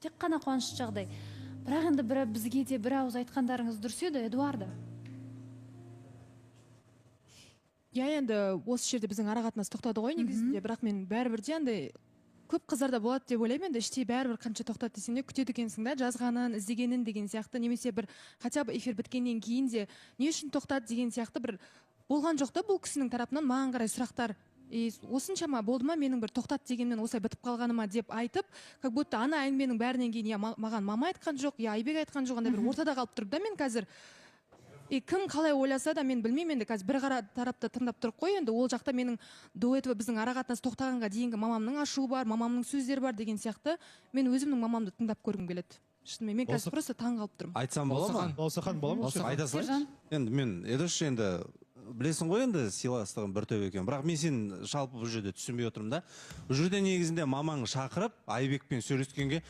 тек қана қуанышты жағдай. Бірақ енді бізге де бір ауыз айтқандарыңыз дұрыс еді, Эдуарда. Енді осы жерде біздің ара қатынас тоқтады ғой негізінде, бірақ мен бәрібір де андай көп қыздарда болады деп ойлаймын. Енді іштей бәрібір қанша тоқтады десең де күтеді екенсің да, жазғанын, іздегенін деген сияқты, немесе бір хотя бы эфир біткеннен кейін де не үшін тоқтады деген сияқты бір болған жоқ та бұл кісінің тарапынан маған қарай сұрақтар. Осыншама болды ма менің бір тоқтат дегенмен осылай бітіп қалғаныма деп айтып, как будто ана әңгіменің бәрінен кейін я маған мама айтқан жоқ, я Айбек айтқан жоқ, андай бір ортада қалып тұрып да мен қазір. Кім қалай ойласа да мен білмеймін, енді қазір бір қара тарапта тыңдап тұрып қой, енді ол жақта менің до этого біздің ара қатынас тоқтағанға дейінгі мамамның ашуы бар, мамамның сөздері бар деген сияқты, мен өзімнің мамамды тыңдап көргім келеді. Шынымен мен қазір просто таң қалып тұрмын. Айтсам бола ма? Олсахан бола ма? Айта салайыншы. Енді мен Эдош енді білесің ғой енді сыйластығым бір төбе екен. Бірақ мен сен жалпы бұл жерде түсінбей отырмын да. Бұл жерде негізінде мамаңы шақырып Айбекпен сөйлескенге